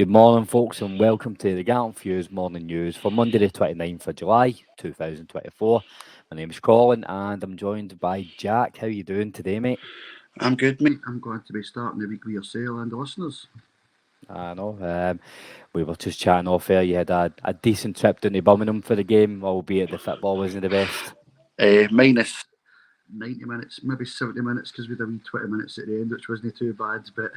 Good morning, folks, and welcome to the Gallant Fuse Morning News for Monday, the 29th of July, 2024. My name is Colin, and I'm joined by Jack. How you doing today, mate? I'm good, mate. I'm glad to be starting the week with yourself and the listeners. I know. We were just chatting off air. You had a decent trip down to Birmingham for the game, albeit the football wasn't the best. Minus 90 minutes, maybe 70 minutes, because we had a wee 20 minutes at the end, which wasn't too bad. But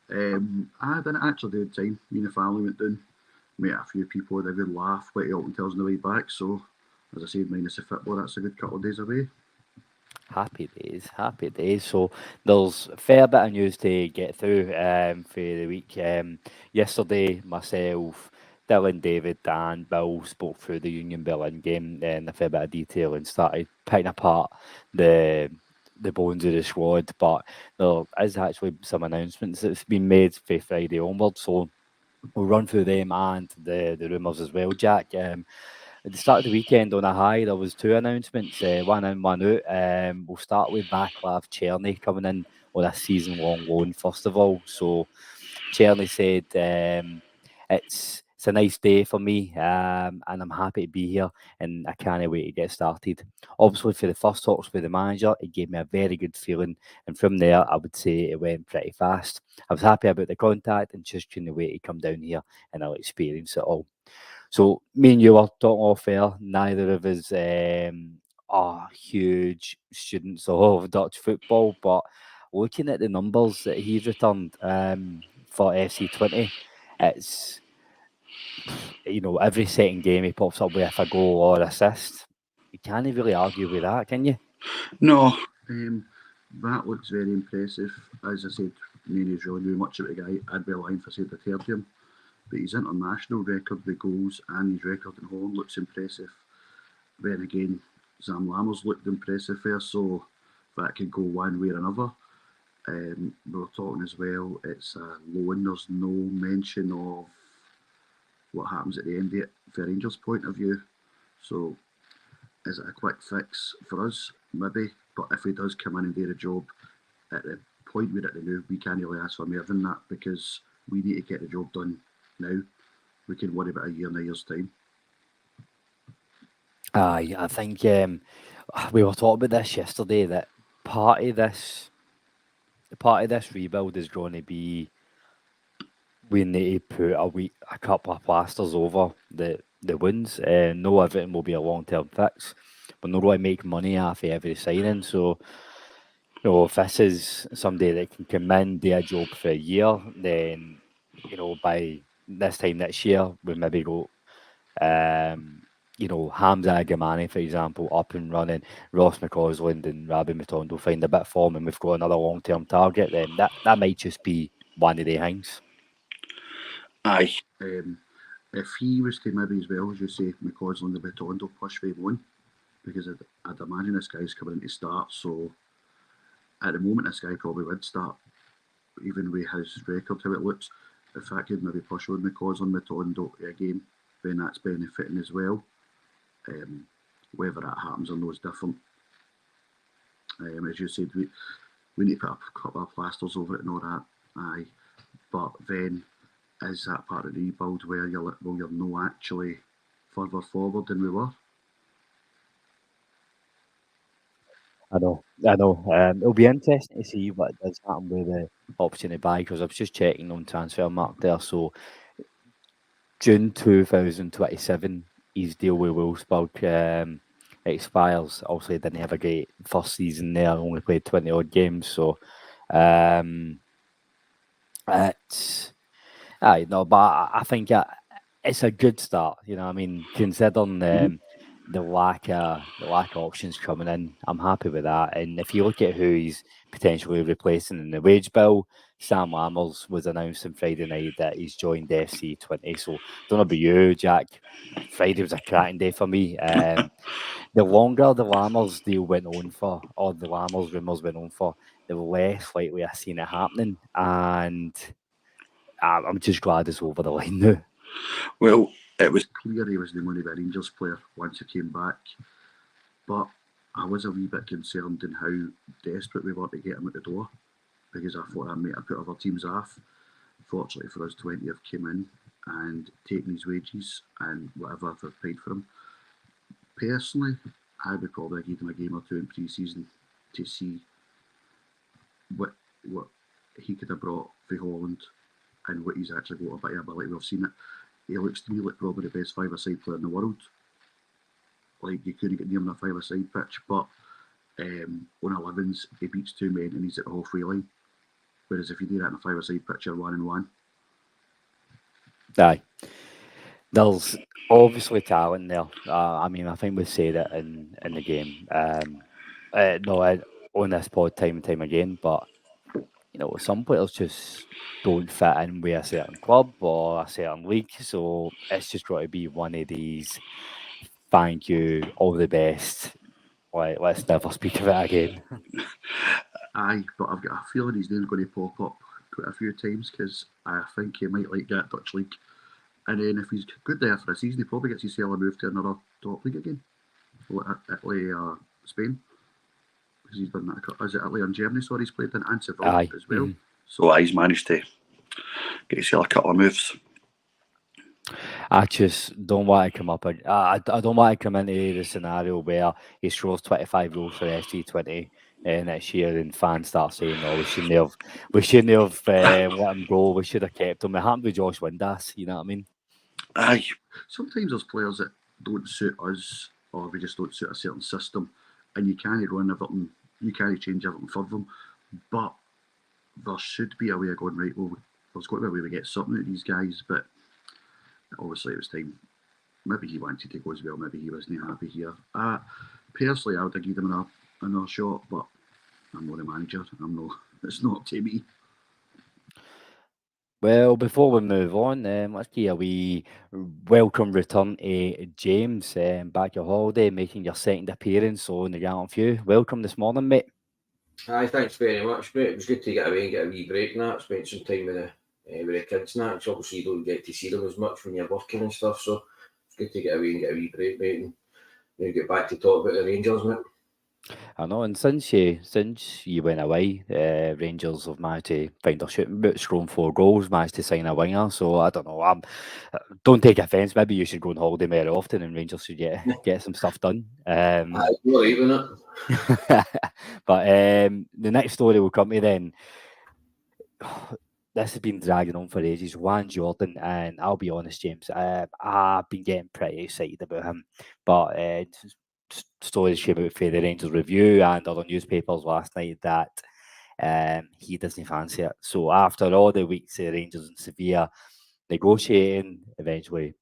I didn't actually do the time. Me and the family went down, met a few people, had a good laugh, went to Alton Tales on the way back. So, as I said, minus the football, that's a good couple of days away. Happy days, happy days. So there's a fair bit of news to get through for the week. Yesterday, myself, Dylan, David, and Bill spoke through the Union Berlin game in a fair bit of detail and started picking apart the bones of the squad. But there is actually some announcements that's been made for Friday onward. So we'll run through them and the rumours as well, Jack. At the start of the weekend on a high, there was two announcements, one in, one out. We'll start with Vaclav Cerny coming in on a season-long loan, first of all. So Cerny said, it's a nice day for me, and I'm happy to be here, and I can't wait to get started. Obviously, for the first talks with the manager, it gave me a very good feeling, and from there, I would say it went pretty fast. I was happy about the contact and just couldn't wait to come down here and I'll experience it all. So me and you were talking off air. Neither of us are huge students of Dutch football, but looking at the numbers that he's returned for FC20, it's every second game he pops up with a goal or assist. You can't really argue with that, can you? No, that looks very impressive. As I said, me and he's really knew much about the guy. I'd be lying if I said I'd heard him. But his international record with goals and his record in Holland looks impressive. Then again, Cerny Lammers looked impressive there, so that could go one way or another. We were talking as well, it's a loan, there's no mention of what happens at the end of it from a Rangers' point of view. So, is it a quick fix for us? Maybe. But if he does come in and do the job at the point we're at the now, we can't really ask for more than that because we need to get the job done now. We can worry about a year in a year's time. I think we were talking about this yesterday that part of this rebuild is going to be we need to put a couple of plasters over the wounds. No, everything will be a long-term fix. We're not going to make money off of every signing. So, if this is somebody that can come in, do a job for a year, then, by this time next year, we maybe go, Hamza Agamani, for example, up and running, Ross McCausland and Rabbi Matondo find a bit of form and we've got another long-term target, then that might just be one of the things. Aye. If he was to maybe as well, as you say, McCausland and Matondo push for him on, because I'd imagine this guy's coming in to start, so at the moment this guy probably would start, even with his record, how it looks. If that could maybe push on McCausland, Matondo to a game, then that's benefiting as well. Whether that happens or no is different. As you said, we need to put a couple of plasters over it and all that. Aye, but then is that part of the rebuild where you're no actually further forward than we were? I know. It'll be interesting to see what does happen with the option to buy because I was just checking on transfer mark there. So June 2027, his deal with Wolfsburg expires. Obviously, didn't have a great first season there. Only played 20 odd games. So it's but I think it's a good start. I mean, considering the lack of options coming in, I'm happy with that. And if you look at who he's potentially replacing in the wage bill, Cerny Lammers was announced on Friday night that he's joined FC20. So don't know about you, Jack. Friday was a cracking day for me. The longer the Lammers deal went on for, or the Lammers rumours went on for, the less likely I seen it happening. And I'm just glad it's over the line now. Well, it was clear he was the money of a Rangers player once he came back, but I was a wee bit concerned in how desperate we were to get him out the door because I thought that might have put other teams off. Fortunately for us, 20 have came in and taken his wages and whatever they've paid for him. Personally, I would probably give him a game or two in pre-season to see what what he could have brought for Holland and what he's actually got a bit of ability. We've seen it. He looks to me like probably the best five-a-side player in the world. Like you couldn't get near him on a five-a-side pitch, but on 11s he beats two men and he's at the halfway line. Whereas if you do that in a five-a-side pitch, you're 1-1. Aye. There's obviously talent there. I mean, I think we said it in the game. No, on this pod time and time again, but some players just don't fit in with a certain club or a certain league. So it's just got to be one of these. Thank you, all the best. Like, let's never speak of it again. Aye, but I've got a feeling his name's going to pop up quite a few times because I think he might like that Dutch league. And then if he's good there for a season, he probably gets his a move to another top league again. Italy, Spain. Because he's done that. Is it Italy and Germany? Sorry, he's played in and Seville as well. Mm-hmm. So he's managed to get his a couple of moves. I just don't want to come up. I don't want to come into the scenario where he scores 25 goals for SG20 next year, and fans start saying, "No, we shouldn't have let him go. We should have kept him." It happened with Josh Windass. You know what I mean? Aye. Sometimes there's players that don't suit us, or we just don't suit a certain system, and you can't run everything. You can't change everything for them, but there should be a way of going right. Well, there's got to be a way we get something out of these guys, but obviously it was time. Maybe he wanted to go as well. Maybe he wasn't happy here. Personally, I would have given him another shot, but I'm not the manager. It's not up to me. Well, before we move on, let's give a wee welcome return to James back your holiday, making your second appearance on the Gallant Few. Welcome this morning, mate. Aye, thanks very much, mate. It was good to get away and get a wee break and that. Spent some time with the kids and that. Because obviously you don't get to see them as much when you're working and stuff, so it's good to get away and get a wee break, mate, and get back to talk about the Rangers, mate. I know, and since you went away, Rangers have managed to find their shooting boots, scoring 4 goals, managed to sign a winger. So I don't know. Don't take offence. Maybe you should go on holiday more often, and Rangers should get some stuff done. Aye, not even it. But the next story will come to then. This has been dragging on for ages. Joan Jordan, and I'll be honest, James, I've been getting pretty excited about him, but stories came out for the Rangers Review and other newspapers last night that he doesn't fancy it. So after all the weeks of Rangers and Sevilla negotiating, eventually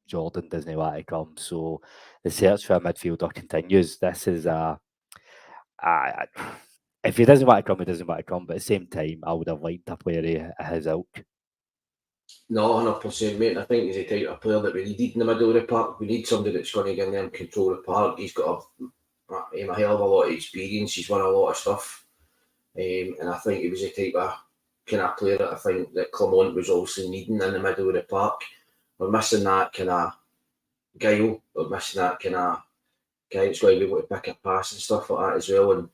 Jordan doesn't want to come. So the search for a midfielder continues. This is if he doesn't want to come, he doesn't want to come. But at the same time, I would have liked a player of his ilk. No, 100%, mate. I think he's the type of player that we needed in the middle of the park. We need somebody that's going to get in there and control the park. He's got a hell of a lot of experience. He's won a lot of stuff. And I think he was the type of kind of player that I think that Clement was also needing in the middle of the park. We're missing that kind of guile. We're missing that kind of guy that's going to be able to pick a pass and stuff like that as well and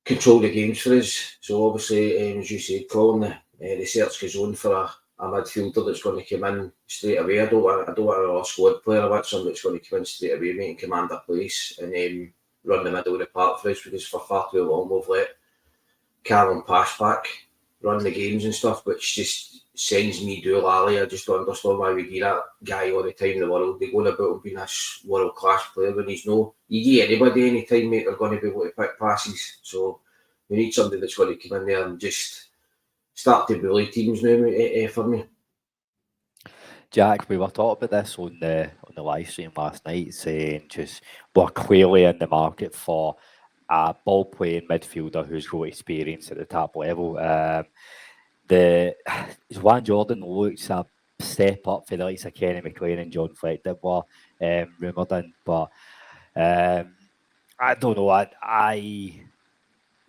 control the games for us. So obviously, as you said, Colin, the search goes on for a midfielder that's going to come in straight away. I don't want a squad player. I want somebody that's going to come in straight away, mate, and command a place and run the middle of the park for us, because for far too long we've let Callum pass back, run the games and stuff, which just sends me dual alley. I just don't understand why we give that guy all the time in the world. They go about him being this world class player when he's no. You give anybody any time, mate, they're going to be able to pick passes. So we need somebody that's going to come in there and just start to bully teams now, for me. Jack, we were talking about this on the live stream last night, saying just we're clearly in the market for a ball playing midfielder who's got experience at the top level. Joan Jordan looks a step up for the likes of Kenny McLean and John Fleck that were rumoured in, but I don't know.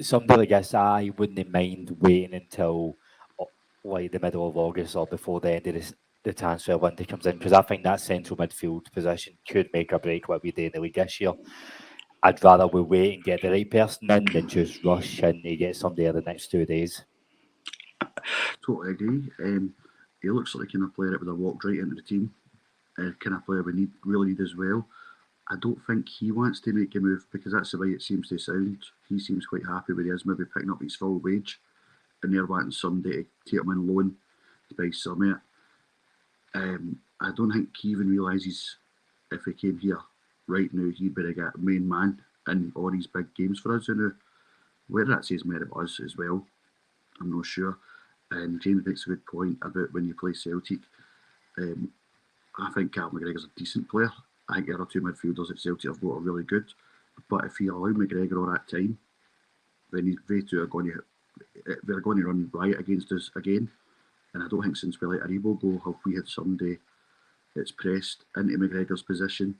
Something like this, I wouldn't mind waiting until like the middle of August or before the end of the transfer window comes in, because I think that central midfield position could make or break what we do in the league this year. I'd rather we wait and get the right person in than just rush in to get somebody in the next 2 days. Totally agree. He looks like the kind of player that would have walked right into the team. Kind of player we really need as well. I don't think he wants to make a move because that's the way it seems to sound. He seems quite happy where he is, maybe picking up his full wage, and they're wanting somebody to take him on loan to buy something. I don't think he even realises if he came here right now, he'd be like a main man in all these big games for us. And whether that says more about us as well, I'm not sure. And James makes a good point about when you play Celtic. I think Cal McGregor's a decent player. I think the other two midfielders at Celtic have got are really good. But if you allow McGregor all that time, then they two are going to run riot against us again. And I don't think since we let Aribo go have we had somebody that's pressed into McGregor's position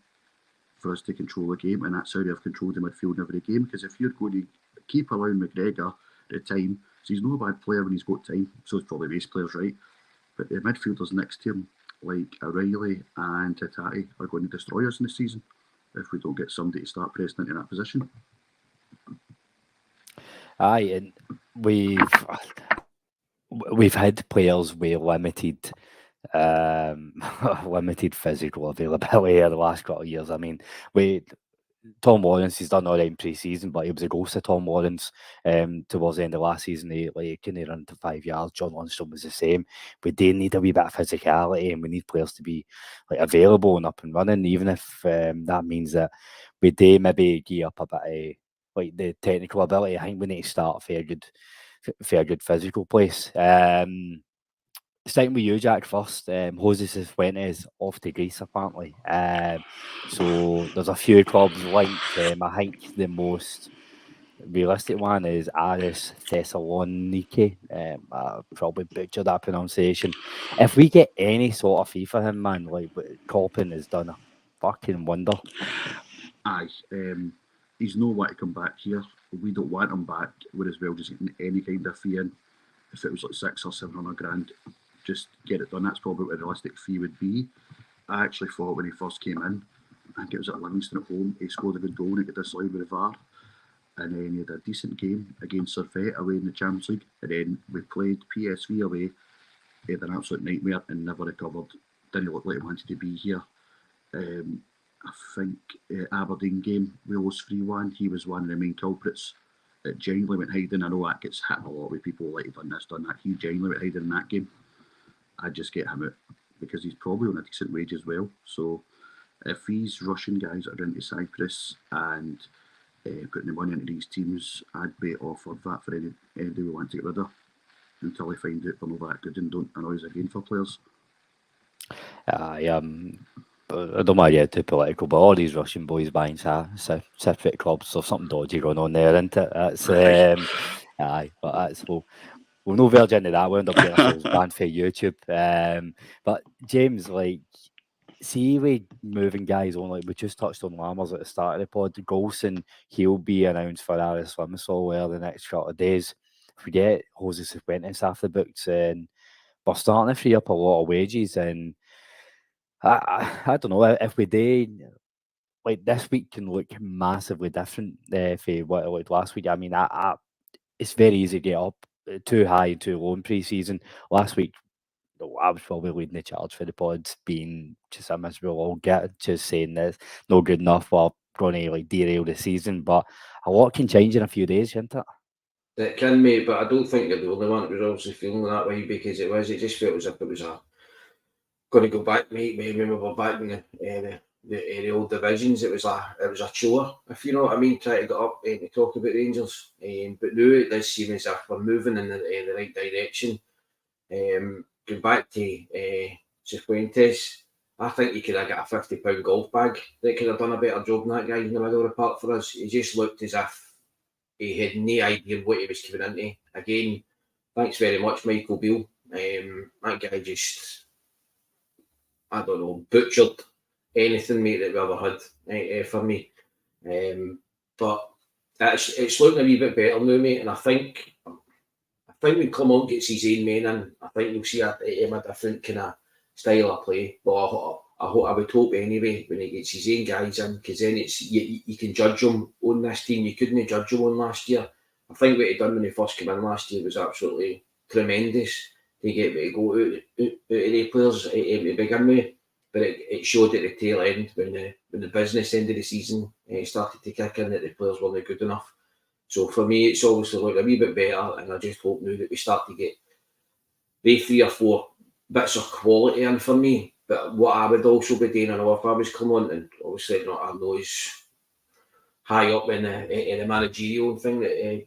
for us to control the game, and that's how they've controlled the midfield in every game. Because if you're going to keep allowing McGregor the time, so he's not a bad player when he's got time, so it's probably race players, right? But the midfielders next to him, like O'Reilly and Tatati, are going to destroy us in this season if we don't get somebody to start pressing into that position. Aye, and we've had players with limited limited physical availability in the last couple of years. I mean, Tom Lawrence, he's done all right in pre-season, but he was a ghost of Tom Lawrence towards the end of last season. He couldn't run to 5 yards. John Lundstrom was the same. We do need a wee bit of physicality, and we need players to be like available and up and running, even if that means that we do maybe gear up a bit of like the technical ability. I think we need to start fair good physical place. Starting with you, Jack, first. Jose Cifuentes off to Greece, apparently. So there's a few clubs linked. I think the most realistic one is Aris Thessaloniki. I probably butchered that pronunciation. If we get any sort of fee for him, man, like Colin has done a fucking wonder. Aye, he's no want to come back here. We don't want him back. We're as well just getting any kind of fee in. If it was like 600 or 700 grand, just get it done. That's probably what a realistic fee would be. I actually thought when he first came in, I think it was at Livingston at home, he scored a good goal and it got disallowed with the VAR. And then he had a decent game against Servette away in the Champions League. And then we played PSV away. He had an absolute nightmare and never recovered. Didn't look like he wanted to be here. I think Aberdeen game, we lost 3-1. He was one of the main culprits. It genuinely went hiding. I know that gets hit a lot with people like done this, done that. He genuinely went hiding in that game. I'd just get him out because he's probably on a decent wage as well. So if these Russian guys are into Cyprus and putting the money into these teams, I'd be offered that for anybody we want to get rid of until they find out they're not that good and don't annoy us again for players. I don't want to get too political, but all these Russian boys buying Cypriot clubs, there's something dodgy going on there, isn't it? That's aye, but that's we'll no verge into that. We'll end up getting ourselves banned for YouTube. But James, like, see, we moving guys on, like we just touched on Lammers at the start of the pod. Golson, he'll be announced for Aris Limassol the next couple of days. If we get Jose Cifuentes off the books, and we're starting to free up a lot of wages, and I don't know if we did. Like this week can look massively different for what it looked last week. I mean, it's very easy to get up too high and too low in pre-season. Last week, I was probably leading the charge for the pods, being just a miserable old git, just saying that no good enough. We're going to like derail the season, but a lot can change in a few days, can't it? It can, mate, but I don't think you're the only one that was obviously feeling that way because it just felt as if it was going to go back, mate. When we were back in the old divisions, it was a chore, if you know what I mean, trying to get up to talk about Rangers. But now it does seem as if we're moving in the right direction. Going back to Cifuentes, I think he could have got a £50 golf bag that could have done a better job than that guy in the middle of the park for us. He just looked as if he had no idea what he was coming into. Again, thanks very much, Michael Beale. That guy just, I don't know, butchered anything, mate, that we ever had for me. But it's looking a wee bit better now, mate, and I think when Clement gets his own men in, I think you'll see a different kind of style of play. But I would hope anyway when he gets his own guys in, because then it's you can judge him on this team. You couldn't judge him on last year. I think what he done when he first came in last year was absolutely tremendous to get me to go out of the players to begin with, but it showed at the tail end when the business end of the season started to kick in that the players weren't good enough. So for me, it's obviously looked a wee bit better, and I just hope now that we start to get the 3 or 4 bits of quality in for me. But what I would also be doing, I know if I was coming on, and obviously not I know he's high up in the managerial thing that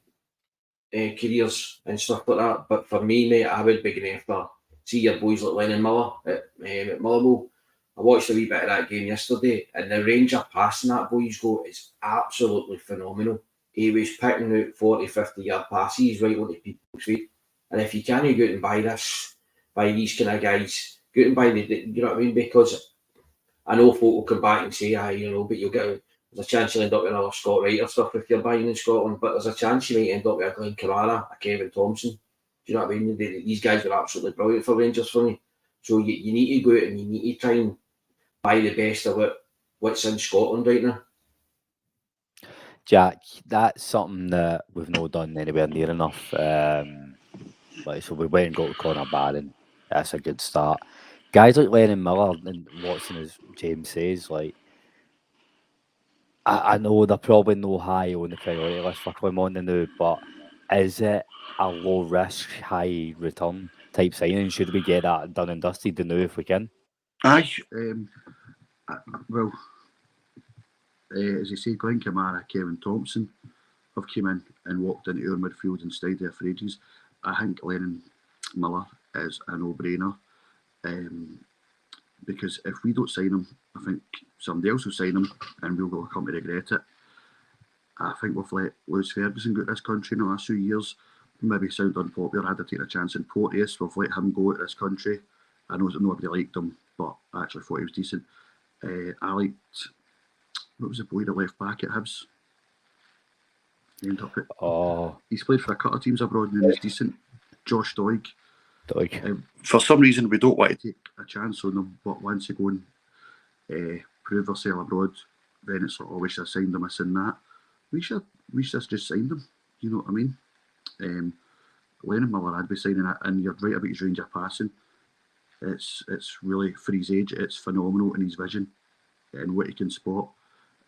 careers and stuff like that. But for me, mate, I would be going after see your boys like Lennon Miller at Motherwell. I watched a wee bit of that game yesterday, and the range of passing that boys go is absolutely phenomenal. He was picking out 40, 50-yard passes right onto people's feet. And if you can't go out and buy these kind of guys, go out and buy you know what I mean? Because I know folk will come back and say, but you'll get there's a chance you'll end up with another Scott Wright or stuff if you're buying in Scotland, but there's a chance you might end up with a Glenn Kamara, a Kevin Thompson. Do you know what I mean? These guys were absolutely brilliant for Rangers for me. So you need to go out and you need to try and buy the best of what's in Scotland right now. Jack, that's something that we've not done anywhere near enough. So we went and got Connor Barron. That's a good start. Guys like Lennon Miller and Watson, as James says, like I know they're probably no high on the priority list for Clermont now, but is it a low risk, high return type signing? Should we get that done and dusted now if we can? Aye. Well, as you say, Glenn Kamara, Kevin Thompson have came in and walked into our midfield and stayed there for ages. I think Lennon Miller is a no-brainer. Because if we don't sign him, I think somebody else will sign him and we'll come to regret it. I think we've let Lewis Ferguson go to this country in the last few years. Maybe sound unpopular, had to take a chance in Porteous. We've let him go to this country. I know that nobody liked him, but I actually thought he was decent. I liked, what was the boy that left back at Hibs? He's played for a couple of teams abroad and he's decent. Josh Doig. For some reason, we don't want to take a chance on them, but once they go and prove themselves abroad, then it's like, oh, we should have signed them, this and that. We should just signed them, you know what I mean? Lennon Miller, I'd be signing it, and you're right about his range of passing. It's really, for his age, it's phenomenal in his vision and what he can spot.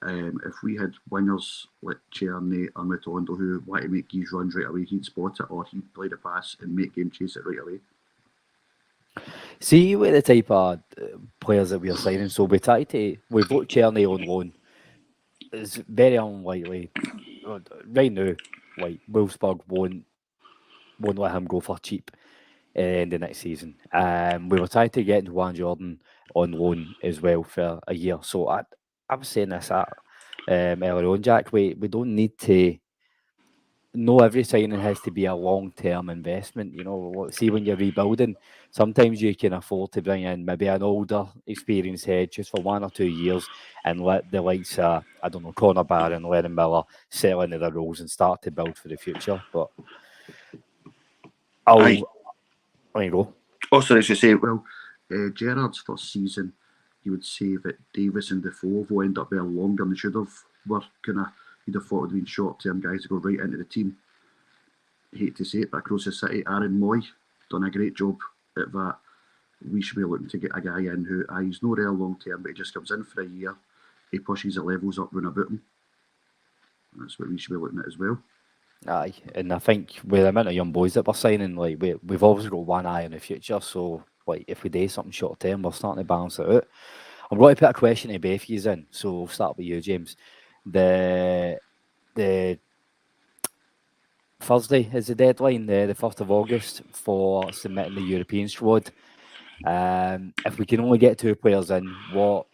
If we had wingers like Cerny or Matondo who want to make his runs right away, he'd spot it, or he'd play the pass and make him chase it right away. See, with the type of players that we're signing, so we've got Cerny on loan. It's very unlikely right now. Like Wolfsburg won't let him go for cheap in the next season. We were trying to get Joan Jordan on loan as well for a year. So I was saying this earlier on, Jack. We don't need to. No, every signing has to be a long-term investment. You know, see when you're rebuilding, sometimes you can afford to bring in maybe an older, experienced head just for 1 or 2 years and let the likes of, I don't know, Connor Barron, Lennon Miller settle into their roles and start to build for the future. But there you go. Also, as you say, well, Gerrard's first season, you would say that Davis and Defoe will end up being longer than they should have. You'd have thought it would have been short-term guys to go right into the team. I hate to say it, but across the city, Aaron Moy done a great job at that. We should be looking to get a guy in who, he's no real long-term, but he just comes in for a year. He pushes the levels up round about him. That's what we should be looking at as well. Aye, and I think with the amount of young boys that we're signing, like we've always got one eye on the future. So, like, if we do something short term, we're starting to balance it out. I'm going to put a question to both of you in. So we'll start with you, James. The Thursday is the deadline, the 1st of August for submitting the European squad. If we can only get 2 players in, what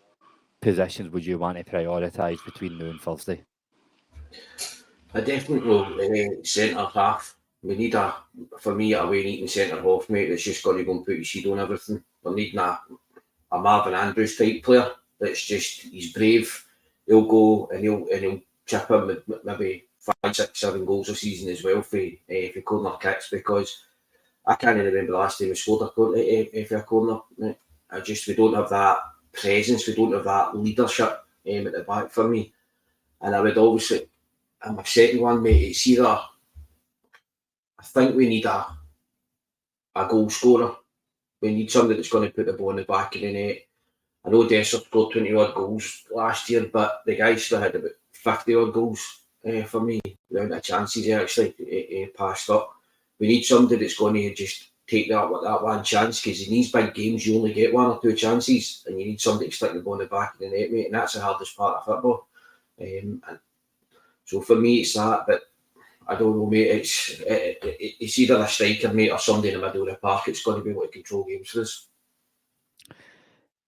positions would you want to prioritise between now and Thursday? I definitely know centre half. We need for me, a way needing centre half, mate, that's just got to go and put his seed on everything. We're needing a Marvin Andrews type player that's just, he's brave. He'll go and he'll chip in with maybe 5, 6, 7 goals a season as well for corner kicks, because I can't remember the last time we scored a corner. We don't have that presence, we don't have that leadership at the back for me. And I would obviously, and my second one, mate, it's either, I think we need a a goal scorer. We need somebody that's going to put the ball in the back of the net. I know Dessert scored 20 odd goals last year, but the guy still had about 50 odd goals for me. The amount of chances he actually passed up. We need somebody that's going to just take that one chance, because in these big games you only get one or two chances, and you need somebody to stick the ball in the back of the net, mate, and that's the hardest part of football. And so for me it's that, but I don't know, mate. It's either a striker, mate, or somebody in the middle of the park. It's going to be able to control games for us.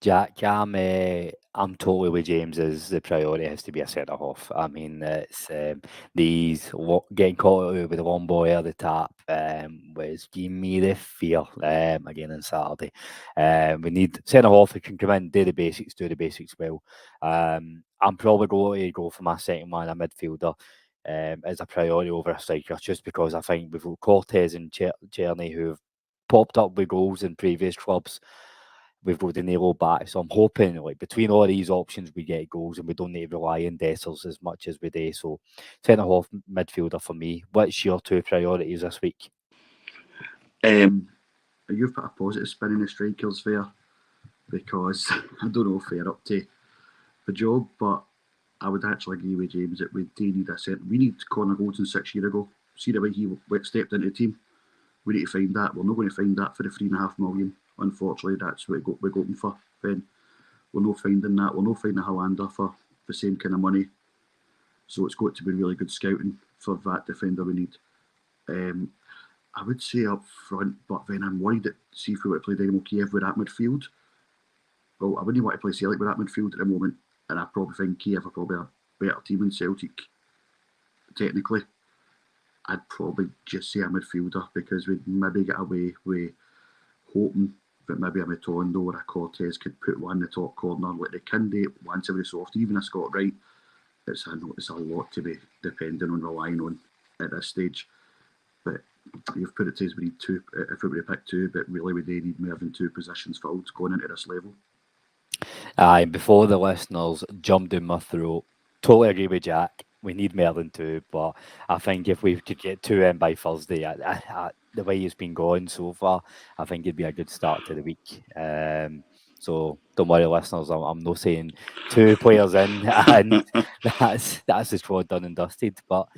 Jack, I'm totally with James. As the priority has to be a centre half. I mean, it's getting caught out with the one boy at the top was giving me the fear again on Saturday. We need centre half who can come in, do the basics well. I'm probably going to go for my second one, a midfielder. As a priority over a striker, just because I think we've got Cortez and Cerny who've popped up with goals in previous clubs. We've got the Nilo back, so I'm hoping like between all these options we get goals and we don't need to rely on Dessers as much as we do. So centre half midfielder for me. What's your two priorities this week? You've put a positive spin in the strikers there, because I don't know if they're up to the job, but I would actually agree with James that we do need a centre. We need Connor Goldson 6 years ago. See the way he stepped into the team. We need to find that. We're not going to find that for the $3.5 million. Unfortunately, that's what we're going for. Ben, we're not finding that. We're not finding a Hollander for the same kind of money. So it's got to be really good scouting for that defender we need. I would say up front, but then I'm worried that see if we were to play Dynamo Kiev with that midfield. Well, I wouldn't want to play Celtic with that midfield at the moment, and I probably think Kiev are probably a better team than Celtic, technically. I'd probably just say a midfielder, because we'd maybe get away with hoping that maybe a Matondo or a Cortez could put one in the top corner like they can do once every so often. Even a Scott Wright, it's a lot to be depending on, relying on at this stage. But you've put it to us, we need two, if we were to pick two, but really we do need more than two positions filled going into this level. Aye, before the listeners jumped in my throat, totally agree with Jack. We need more than two, but I think if we could get two in by Thursday, the way it's been going so far, I think it'd be a good start to the week. So don't worry, listeners. I'm not saying two players in, and that's the squad done and dusted. But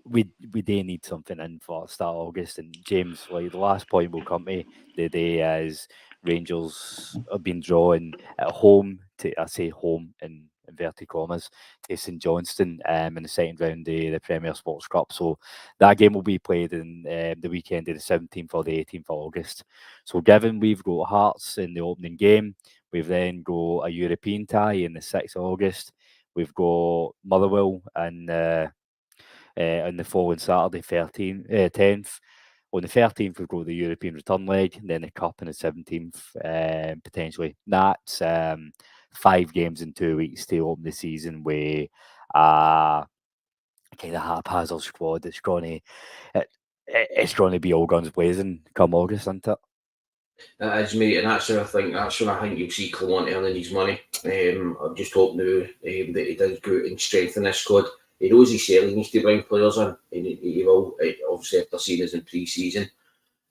we do need something in for start of August. And James, like the last point we'll come to the day is Rangers have been drawn at home to, I say home in inverted commas, to St Johnstone in the second round of the Premier Sports Cup. So that game will be played in the weekend of the 17th or the 18th of August. So given we've got Hearts in the opening game, we've then got a European tie in the 6th of August. We've got Motherwell and on the following Saturday, 10th. On the 13th, we've got the European return leg, and then the Cup on the 17th, potentially. That's 5 games in 2 weeks to open the season with a kind of haphazard squad. It's going to be all guns blazing come August, isn't it? That is, mate, and that's when I think you'll see Colin earning his money. I'm just hoping now that he does go out and strengthen this squad. He knows he certainly needs to bring players in, and he will, obviously, after seeing us in pre-season.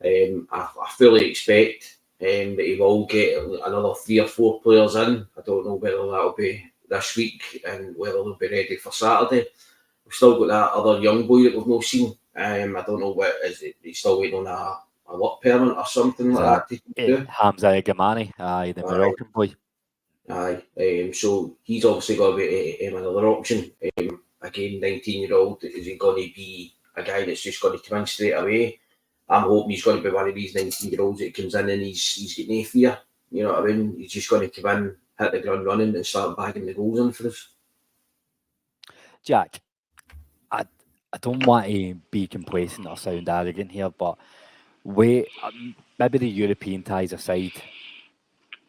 I fully expect that he will get another 3 or 4 players in. I don't know whether that'll be this week and whether they'll be ready for Saturday. We've still got that other young boy that we've not seen. I don't know what is it. He's still waiting on a work permit or something like that. Hamza Gamani, the Moroccan boy. Aye, so he's obviously got to be another option. Again, 19-year-old, is he going to be a guy that's just going to come in straight away? I'm hoping he's going to be one of these 19-year-olds that comes in and he's got no fear. You know what I mean? He's just going to come in, hit the ground running and start bagging the goals in for us. Jack, I don't want to be complacent or sound arrogant here, but maybe the European ties aside,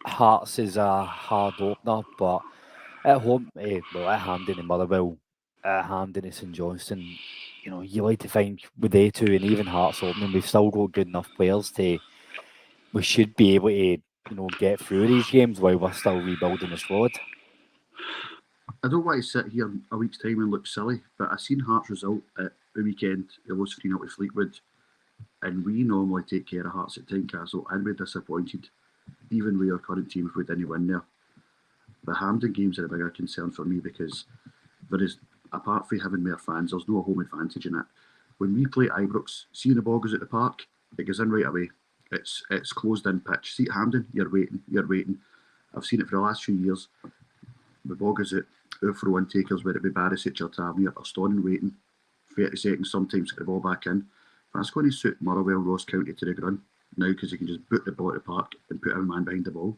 Hearts is a hard opener, but at home, at Hampden and Motherwell, at Hampden and St Johnstone, you like to think with they two and even Hearts opening, we've still got good enough players we should be able to, get through these games while we're still rebuilding the squad. I don't want to sit here in a week's time and look silly, but I seen Hearts result at the weekend. They lost 3-0 to Fleetwood. and we normally take care of Hearts at Tynecastle, and we're disappointed, even with our current team, if we didn't win there. The Hampden games are a bigger concern for me because there is, apart from having more fans, there's no home advantage in it. When we play Ibrox, seeing the ball goes at the park, it goes in right away. It's closed in pitch. See at Hampden, you're waiting. I've seen it for the last few years. The ball goes out, our throw in takers, whether it be Barisic or Tavernier, are standing waiting 30 seconds sometimes to get the ball back in. That's going to suit Motherwell, Ross County to the ground now because you can just boot the ball at the park and put every man behind the ball.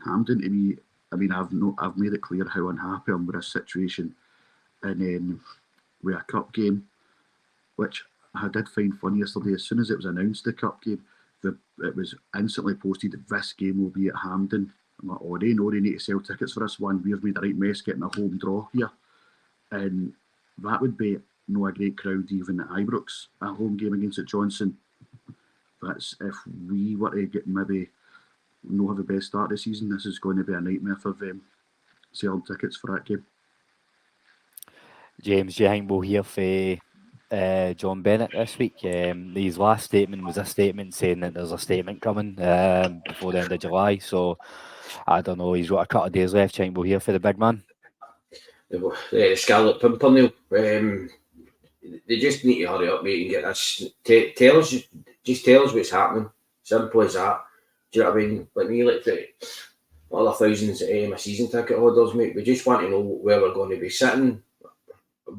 Hampden, to me, I mean, I've made it clear how unhappy I'm with this situation. And then with a cup game, which I did find funny yesterday, as soon as it was announced, the cup game, it was instantly posted that this game will be at Hampden. I'm like, oh, they know they need to sell tickets for this one. We've made a right mess getting a home draw here. And that would be no a great crowd even at Ibrox, a home game against St Johnstone. That's if we were to get maybe not have the best start of the season, this is going to be a nightmare for them selling tickets for that game. James, do you think we'll hear from John Bennett this week? His last statement was a statement saying that there's a statement coming before the end of July. So I don't know. He's got a couple of days left. Do you think we'll hear for the big man? The Scarlet Pimpernel. They just need to hurry up, mate, and get this. Tell us what's happening. Simple as that. Do you know what I mean? Like me, like the other thousands of season ticket holders, mate. We just want to know where we're going to be sitting,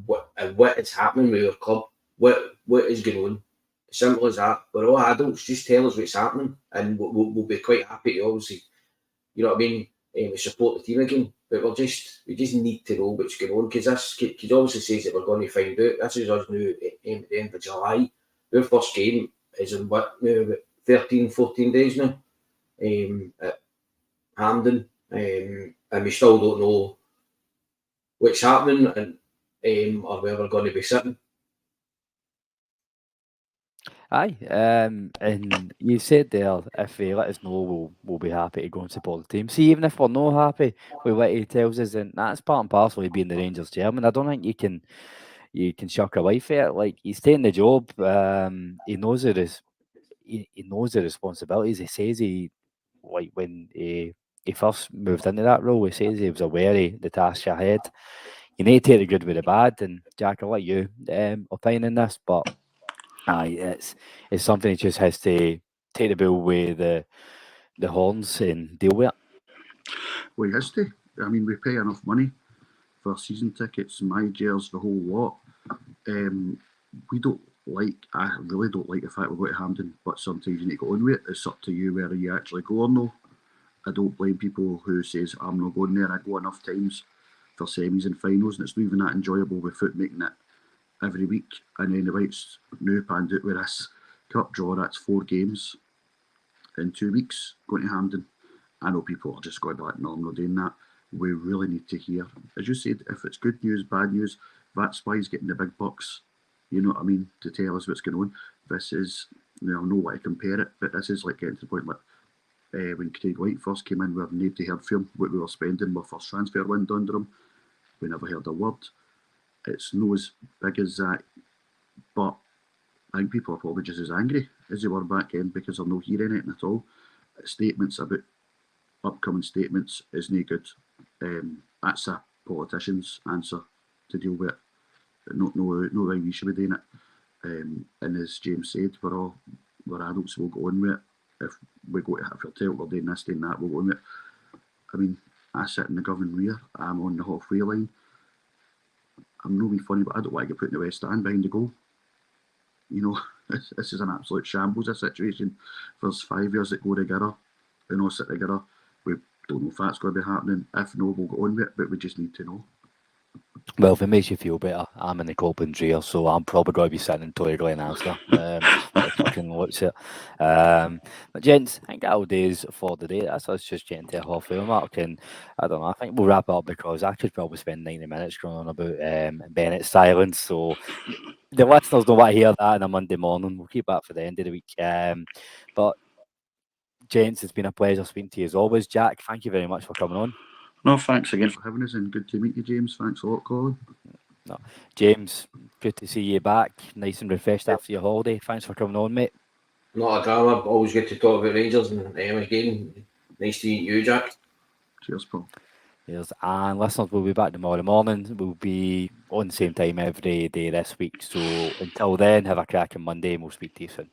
what is happening with our club, what is going on. Simple as that. We're all adults. Just tell us what's happening, and we'll be quite happy to obviously, you know what I mean, we support the team again. But we just need to know what's going on because this obviously says that we're going to find out. This is us now at the end of July. Our first game is in what now, about 13, 14 days now at Hampden, and we still don't know what's happening and or where we're going to be sitting. Aye, and you said there, if they let us know, we'll be happy to go and support the team. See, even if we're not happy with what he tells us, and that's part and parcel of being the Rangers chairman. I don't think you can shuck away for it. Like he's taking the job. He knows it is. He knows the responsibilities. He says like when he first moved into that role, he says he was aware of the task ahead. You need to take the good with the bad. And Jack, I'll let you opine on this, but aye, it's something he just has to take the bull with the horns and deal with it. Well, he has to. I mean, we pay enough money for season tickets, my jails, the whole lot. We don't like. I really don't like the fact we're going to Hampden, but sometimes you need to go on with it. It's up to you whether you actually go or no. I don't blame people who says I'm not going there. I go enough times for semis and finals, and it's not even that enjoyable without making it every week. And then the Whites now panned out with this cup draw. That's 4 games in 2 weeks going to Hampden. I know people are just going like, no, I'm not doing that. We really need to hear, as you said, if it's good news, bad news, that's why he's getting the big bucks. You know what I mean? To tell us what's going on. This is, I know what to compare it, but this is like getting to the point like when Craig White first came in, we had nobody heard from him, what we were spending, our first transfer window under him. We never heard a word. It's not as big as that, but I think people are probably just as angry as they were back then because they're not hearing it at all. Statements about upcoming statements is no good. That's a politician's answer to deal with it. Not how we should be doing it. And as James said, we're adults, we'll go on with it. If we go to have tell we're doing this, doing that, we'll go on with it. I mean, I sit in the governing rear, I'm on the halfway line. I'm not being funny, but I don't want to get put in the west stand behind the goal. You know, this is an absolute shambles of situation. There's 5 years that go together and all sit together. We don't know if that's going to be happening. If no, we'll go on with it, but we just need to know. Well, if it makes you feel better, I'm in the Copeland's rear, so I'm probably going to be sitting in Tory Glen Asda. It fucking looks it. But gents, I think that'll do is for the day. That's us just getting to a halfway mark, and I don't know. I think we'll wrap it up because I could probably spend 90 minutes going on about Bennett's silence. So the listeners don't want to hear that on a Monday morning. We'll keep that for the end of the week. But gents, it's been a pleasure speaking to you as always. Jack, thank you very much for coming on. No, thanks again for having us, and good to meet you, James. Thanks a lot, Colin. James, good to see you back, nice and refreshed after your holiday. Thanks for coming on, mate. Not a drama. Always good to talk about Rangers and again. Nice to meet you, Jack. Cheers, Paul. Yes, and listeners, we'll be back tomorrow morning. We'll be on the same time every day this week. So until then, have a cracking Monday and we'll speak to you soon.